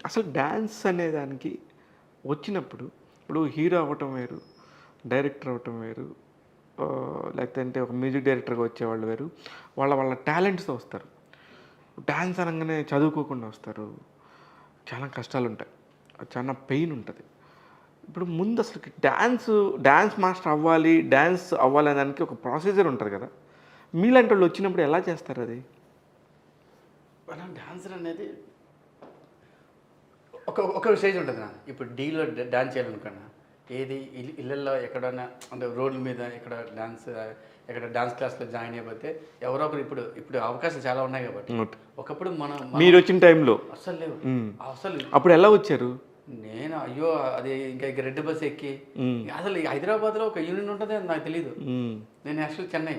అసలు డాన్స్ అనే దానికి వచ్చినప్పుడు ఇప్పుడు హీరో అవ్వటం వేరు, డైరెక్టర్ అవ్వటం వేరు, లేకపోతే ఒక మ్యూజిక్ డైరెక్టర్గా వచ్చేవాళ్ళు వేరు. వాళ్ళ వాళ్ళ టాలెంట్స్తో వస్తారు. డాన్స్ అనగానే చదువుకోకుండా వస్తారు. చాలా కష్టాలుంటాయి, చాలా పెయిన్ ఉంటుంది. ఇప్పుడు ముందు అసలు డాన్స్ మాస్టర్ అవ్వాలి, డాన్స్ అవ్వాలి అనే దానికి ఒక ప్రొసీజర్ ఉంటుంది కదా. మీలాంటి వాళ్ళు వచ్చినప్పుడు ఎలా చేస్తారు అది? మనం డాన్సర్ అనేది ఒక ఒక స్టేజ్ ఉంటుంది నా. ఇప్పుడు డీలో డాన్స్ చేయాలనుకున్నా, ఏది ఇళ్ళల్లో ఎక్కడైనా అంటే రోడ్ల మీద ఎక్కడ డాన్స్ క్లాస్లో జాయిన్ అయిపోతే ఎవరో ఒకరు ఇప్పుడు ఇప్పుడు అవకాశాలు చాలా ఉన్నాయి కాబట్టి. ఒకప్పుడు మీరు వచ్చిన టైంలో అస్సలు లేవు. అసలు అప్పుడు ఎలా వచ్చారు? నేను అయ్యో అది ఇంకా రెడ్ బస్ ఎక్కి అసలు హైదరాబాద్లో ఒక యూనియన్ ఉంటుంది అని నాకు తెలియదు. నేను యాక్చువల్ చెన్నై,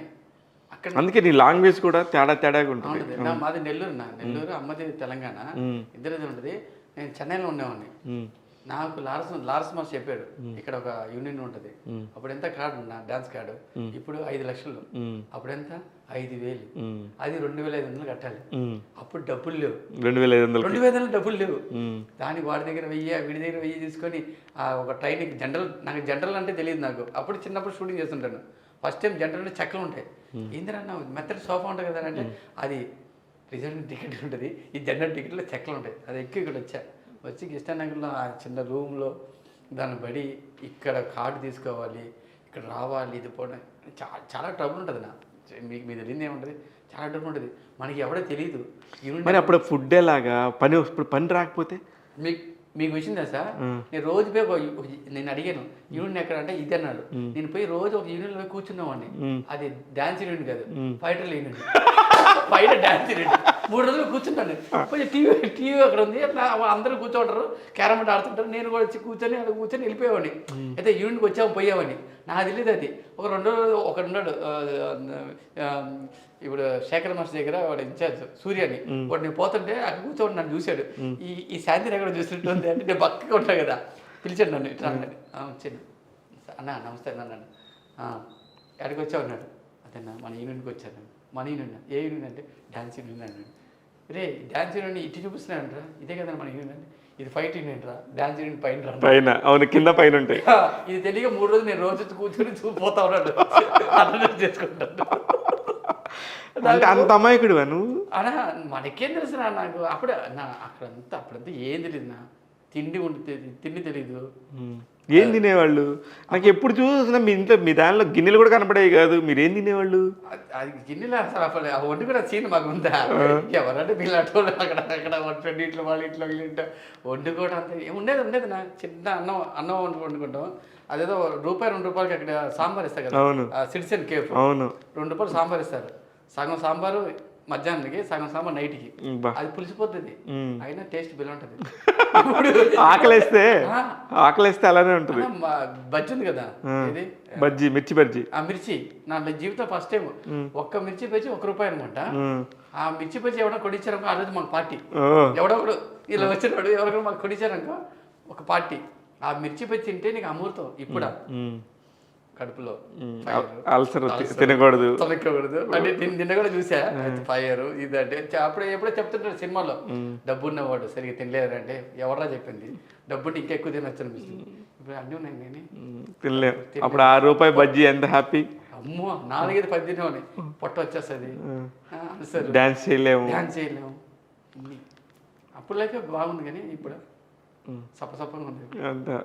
అక్కడ అందుకే నీ లాంగ్వేజ్ కూడా తేడాగా ఉంటుంది. మాది నెల్లూరు, అమ్మది తెలంగాణ, ఇద్దరిది ఉంటుంది. నేను చెన్నైలో ఉండేవాడిని. నాకు లారస్ మాస్ చెప్పాడు ఇక్కడ ఒక యూనియన్ ఉంటుంది. అప్పుడు ఎంత కార్డు నా డాన్స్ కార్డు, ఇప్పుడు 5 లక్షలు, అప్పుడు ఎంత 5,000, అది 2,500 కట్టాలి. అప్పుడు డబ్బులు లేవు, 2,500 డబ్బులు లేవు. దానికి వాడి దగ్గర 1000 వీడి దగ్గర 1000 తీసుకొని ఒక ట్రైన్కి నాకు జనరల్ అంటే తెలియదు. నాకు అప్పుడు చిన్నప్పుడు షూటింగ్ చేస్తుంటాను. ఫస్ట్ టైం జనరల్ అంటే చెక్కలు ఉంటాయి. ఏంటన్నా మెత్తటి సోఫా ఉంటుంది కదా అంటే అది రిజర్వ్ టికెట్ ఉంటుంది, ఈ జనరల్ టికెట్లో చెక్కలు ఉంటాయి. అది ఎక్కి ఇక్కడ వచ్చి కృష్ణానగర్లో ఆ చిన్న రూమ్లో దాన్ని బడి ఇక్కడ కార్డు తీసుకోవాలి, ఇక్కడ రావాలి, ఇది పోవడం చాలా ట్రబుల్ ఉంటుంది నా. మీకు తెలియదు ఏముంటుంది, చాలా ట్రబుల్ ఉంటుంది. మనకి ఎవడో తెలియదు. మరి అప్పుడు ఫుడ్ ఎలాగా, పని రాకపోతే మీకు విషయం తెలుసా, నేను రోజు పోయి నేను అడిగాను యూనియన్ ఎక్కడ అంటే ఇది అన్నాడు. నేను పోయి రోజు ఒక యూనియన్లో పోయి కూర్చున్నావాడిని. అది డాన్స్ యూనియన్ కాదు, ఫైటర్ యూనియన్. బయట డాన్స్ యూనియన్ 3 రోజులు కూర్చుంటాను. పోయి టీవీ అక్కడ ఉంది, అందరూ కూర్చోంటారు, క్యారమ్ బోర్డ్ ఆడుతుంటారు. నేను కూడా వచ్చి కూర్చొని వెళ్ళిపోయేవాడిని. అయితే యూనియన్కి వచ్చాము పోయేవాడిని. నాకు తెలియదు అది. ఒక 2 రోజులు ఒకడున్నాడు ఇప్పుడు శేఖర్ మాస్టర్ దగ్గర, వాడు ఇన్ఛార్జ్ సూర్యని. వాడు నేను పోతుంటే అక్కడ కూర్చోండి, నన్ను చూశాడు. ఈ శాంతిని ఎక్కడ చూసినట్టుంది అంటే నేను పక్కగా ఉంటాను కదా, పిలిచాడు నన్ను. ఇట్లా అన్నాడు, వచ్చాను అన్న నమస్తే అన్నాను. ఎక్కడికి వచ్చావు అన్నాడు. అదేనా మన యూనియన్కి వచ్చాను. మన యూనియన్ ఏ యూనియన్ అంటే డాన్స్ యూనియన్ అన్నాడు. రే డాన్స్ యూనియన్ ఇటు చూపిస్తున్నానంటరా, ఇదే కదా మన యూనియన్ అంటే. ఇది ఫైట్ యూనియన్ రా, డాన్స్ యూనియన్ పైన అవును, కింద పైన ఉంటాయి. ఇది తెలియక 3 రోజులు నేను రోజు కూర్చొని చూపోతా ఉన్నాడు, అర్థం చేసుకుంటాను. అంటే అంత అమాయకుడు నువ్వు అనా మనకేం తెలుసు నాకు అప్పుడే అప్పుడంతా ఏం తెలియదు నా. తిండి తెలీదు. ఏం తినేవాళ్ళు? నాకు ఎప్పుడు చూసినా మీ ఇంట్లో మీ దానిలో గిన్నెలు కూడా కనపడేవి కాదు. మీరు ఏం తినేవాళ్ళు? అది గిన్నెలు అసలు అసలు వండి కూడా సీన్ మాకు ఉందా? ఎవరంటే వీళ్ళటోళ్ళు అక్కడ వంటండి, ఇట్లా వాళ్ళ ఇంట్లో వండుకోవడం అంత ఉండేది నా. చిన్న అన్నం వండుకుంటాం. అదేదో ₹2 అక్కడ సాంబార్ ఇస్తారు కదా, సిటిజన్ కేఫ్. అవును, ₹2 సాంబార్ ఇస్తారు. సగం సాంబారు మధ్యాహ్నానికి, సగం సాంబార్ నైట్కి. అది పులిసిపోతుంది, అయినా టేస్ట్ బిల్ ఉంటుంది. ఆకలేస్తే అలానే ఉంటుంది. బజ్జి ఉంది కదా, ఇది మిర్చి బజ్జి. ఆ మిర్చి నా జీవితం ఫస్ట్ టైం. ఒక్క మిర్చి బజ్జి ₹1 అనమాట. ఆ మిర్చి బజ్జి ఎవడో కొడిచ్చారనుకో, ఆ రోజు మాకు పార్టీ. ఎవడొకడు ఇలా వచ్చినాడు, ఎవరికో మాకు కొడిచ్చారనుకో ఒక పార్టీ. ఆ మిర్చి బజ్జి తింటే నీకు అమృతం. ఇప్పుడు కడుపులో అల్సర్ తినకూడదు అంటే నిన్న కూడా చూసా. ఫైర్ ఇదంటే అప్పుడే ఎప్పుడో చెప్తుంటారు సినిమాలో, డబ్బు ఉన్నవాడు సరిగ్గా తినలేరు అంటే. ఎవరా చెప్పింది? డబ్బుంటే ఇంకా ఎక్కువ తినొచ్చు అనిపిస్తుంది. ఇప్పుడు అన్నీ ఉన్నాయి కానీ తినలేరు. అప్పుడు ₹6 బజ్జీ ఎంత హ్యాపీ. అమ్మో 4-5 తినేవాడిని, పొట్ట వచ్చేస్తుంది. డాన్స్ చేయలేము. అప్పుడు లైఫ్ బాగుంది కానీ ఇప్పుడు సప్పసప్పగా ఉంది అంతా.